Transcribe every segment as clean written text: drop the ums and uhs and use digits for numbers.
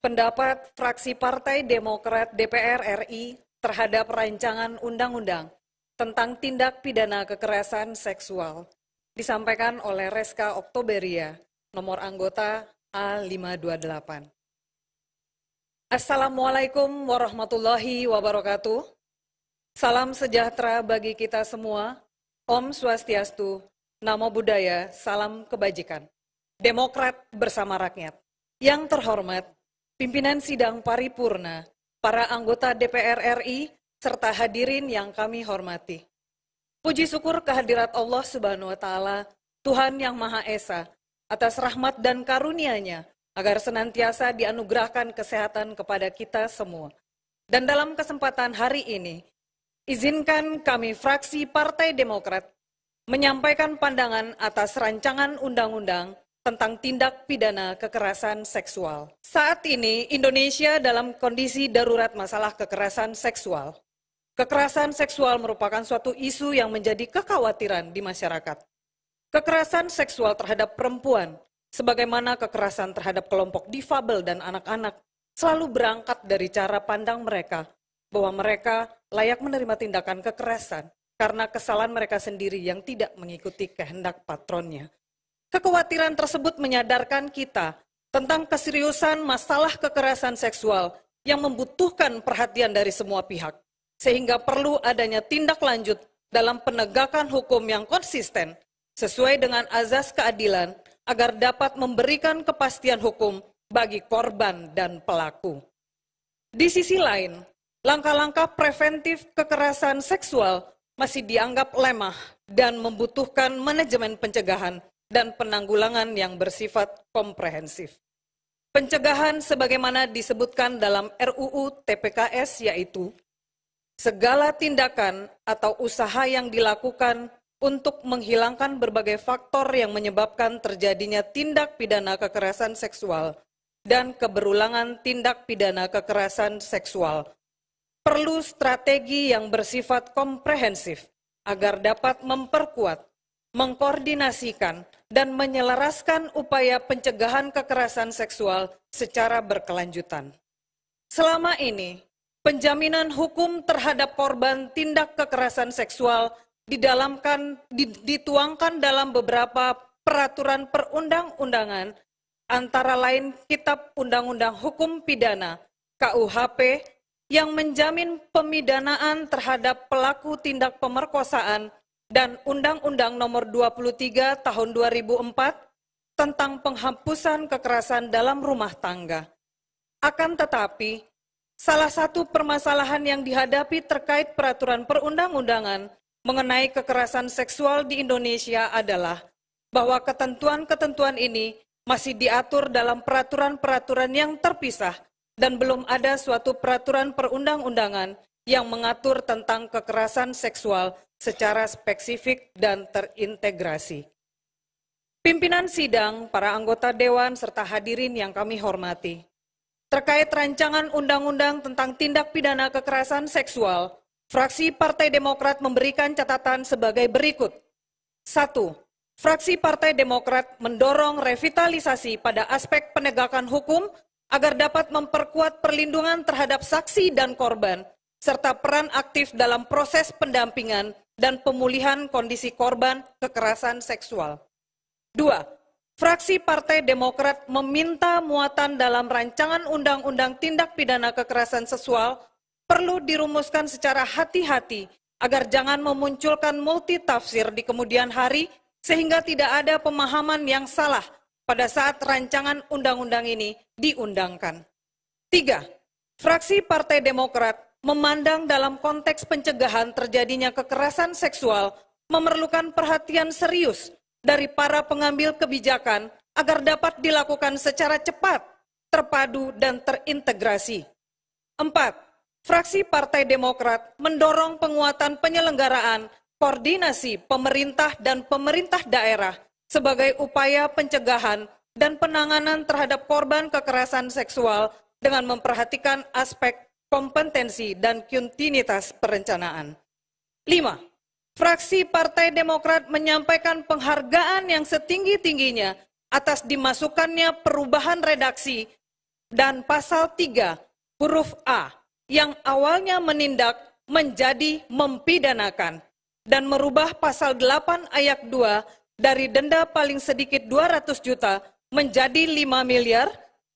pendapat fraksi Partai Demokrat DPR RI terhadap rancangan undang-undang tentang tindak pidana kekerasan seksual disampaikan oleh Reska Oktoberia, nomor anggota A528. Assalamualaikum warahmatullahi wabarakatuh. Salam sejahtera bagi kita semua. Om Swastiastu, Namo Buddhaya, salam kebajikan. Demokrat bersama rakyat. Yang terhormat, pimpinan sidang paripurna, para anggota DPR RI, serta hadirin yang kami hormati. Puji syukur kehadirat Allah Subhanahu wa Ta'ala, Tuhan yang Maha Esa, atas rahmat dan karunia-Nya, agar senantiasa dianugerahkan kesehatan kepada kita semua. Dan dalam kesempatan hari ini, izinkan kami fraksi Partai Demokrat menyampaikan pandangan atas rancangan undang-undang tentang tindak pidana kekerasan seksual. Saat ini Indonesia dalam kondisi darurat masalah kekerasan seksual. Kekerasan seksual merupakan suatu isu yang menjadi kekhawatiran di masyarakat. Kekerasan seksual terhadap perempuan, sebagaimana kekerasan terhadap kelompok difabel dan anak-anak, selalu berangkat dari cara pandang mereka bahwa mereka layak menerima tindakan kekerasan karena kesalahan mereka sendiri yang tidak mengikuti kehendak patronnya. Kekhawatiran tersebut menyadarkan kita tentang keseriusan masalah kekerasan seksual yang membutuhkan perhatian dari semua pihak, sehingga perlu adanya tindak lanjut dalam penegakan hukum yang konsisten sesuai dengan azas keadilan agar dapat memberikan kepastian hukum bagi korban dan pelaku. Di sisi lain, langkah-langkah preventif kekerasan seksual masih dianggap lemah dan membutuhkan manajemen pencegahan dan penanggulangan yang bersifat komprehensif. Pencegahan sebagaimana disebutkan dalam RUU TPKS yaitu segala tindakan atau usaha yang dilakukan untuk menghilangkan berbagai faktor yang menyebabkan terjadinya tindak pidana kekerasan seksual dan keberulangan tindak pidana kekerasan seksual. Perlu strategi yang bersifat komprehensif agar dapat memperkuat, mengkoordinasikan, dan menyelaraskan upaya pencegahan kekerasan seksual secara berkelanjutan. Selama ini, penjaminan hukum terhadap korban tindak kekerasan seksual dituangkan dalam beberapa peraturan perundang-undangan, antara lain Kitab Undang-Undang Hukum Pidana (KUHP) yang menjamin pemidanaan terhadap pelaku tindak pemerkosaan dan Undang-Undang Nomor 23 Tahun 2004 tentang penghapusan kekerasan dalam rumah tangga. Akan tetapi, salah satu permasalahan yang dihadapi terkait peraturan perundang-undangan mengenai kekerasan seksual di Indonesia adalah bahwa ketentuan-ketentuan ini masih diatur dalam peraturan-peraturan yang terpisah dan belum ada suatu peraturan perundang-undangan yang mengatur tentang kekerasan seksual secara spesifik dan terintegrasi. Pimpinan sidang, para anggota dewan, serta hadirin yang kami hormati, terkait rancangan undang-undang tentang tindak pidana kekerasan seksual, fraksi Partai Demokrat memberikan catatan sebagai berikut. 1. Fraksi Partai Demokrat mendorong revitalisasi pada aspek penegakan hukum agar dapat memperkuat perlindungan terhadap saksi dan korban, serta peran aktif dalam proses pendampingan dan pemulihan kondisi korban kekerasan seksual. 2. Fraksi Partai Demokrat meminta muatan dalam rancangan undang-undang tindak pidana kekerasan seksual perlu dirumuskan secara hati-hati agar jangan memunculkan multitafsir di kemudian hari sehingga tidak ada pemahaman yang salah pada saat rancangan undang-undang ini diundangkan. 3. Fraksi Partai Demokrat memandang dalam konteks pencegahan terjadinya kekerasan seksual memerlukan perhatian serius dari para pengambil kebijakan agar dapat dilakukan secara cepat, terpadu, dan terintegrasi. 4. Fraksi Partai Demokrat mendorong penguatan penyelenggaraan, koordinasi pemerintah dan pemerintah daerah sebagai upaya pencegahan dan penanganan terhadap korban kekerasan seksual dengan memperhatikan aspek kompetensi dan kontinuitas perencanaan. 5. Fraksi Partai Demokrat menyampaikan penghargaan yang setinggi-tingginya atas dimasukkannya perubahan redaksi dan pasal 3 huruf A yang awalnya menindak menjadi mempidanakan dan merubah pasal 8 ayat 2 dari denda paling sedikit 200 juta menjadi 5 miliar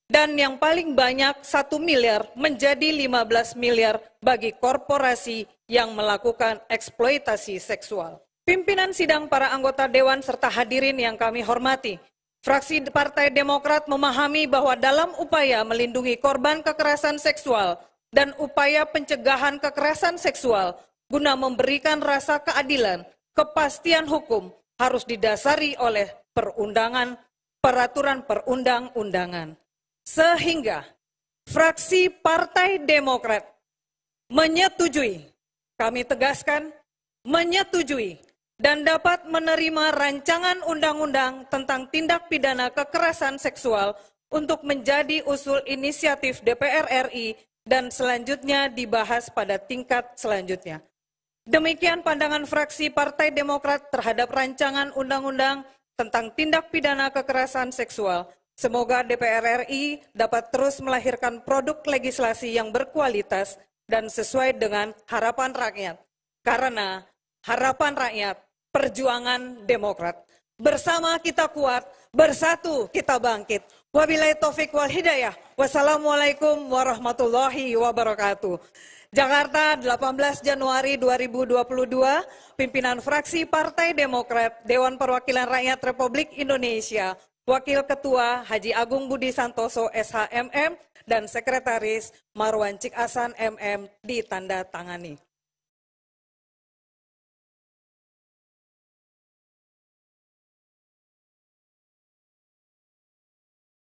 dan yang paling banyak 1 miliar menjadi 15 miliar bagi korporasi yang melakukan eksploitasi seksual. Pimpinan sidang, para anggota Dewan serta hadirin yang kami hormati, fraksi Partai Demokrat memahami bahwa dalam upaya melindungi korban kekerasan seksual dan upaya pencegahan kekerasan seksual guna memberikan rasa keadilan, kepastian hukum harus didasari oleh peraturan perundang-undangan. Sehingga fraksi Partai Demokrat menyetujui, kami tegaskan, menyetujui dan dapat menerima rancangan undang-undang tentang tindak pidana kekerasan seksual untuk menjadi usul inisiatif DPR RI dan selanjutnya dibahas pada tingkat selanjutnya. Demikian pandangan fraksi Partai Demokrat terhadap rancangan undang-undang tentang tindak pidana kekerasan seksual. Semoga DPR RI dapat terus melahirkan produk legislasi yang berkualitas dan sesuai dengan harapan rakyat. Karena harapan rakyat, perjuangan Demokrat. Bersama kita kuat, bersatu kita bangkit. Wabillahi taufik wal hidayah. Wassalamualaikum warahmatullahi wabarakatuh. Jakarta, 18 Januari 2022, pimpinan fraksi Partai Demokrat, Dewan Perwakilan Rakyat Republik Indonesia, Wakil Ketua Haji Agung Budi Santoso SHMM, dan Sekretaris Marwan Cik Hasan MM ditandatangani.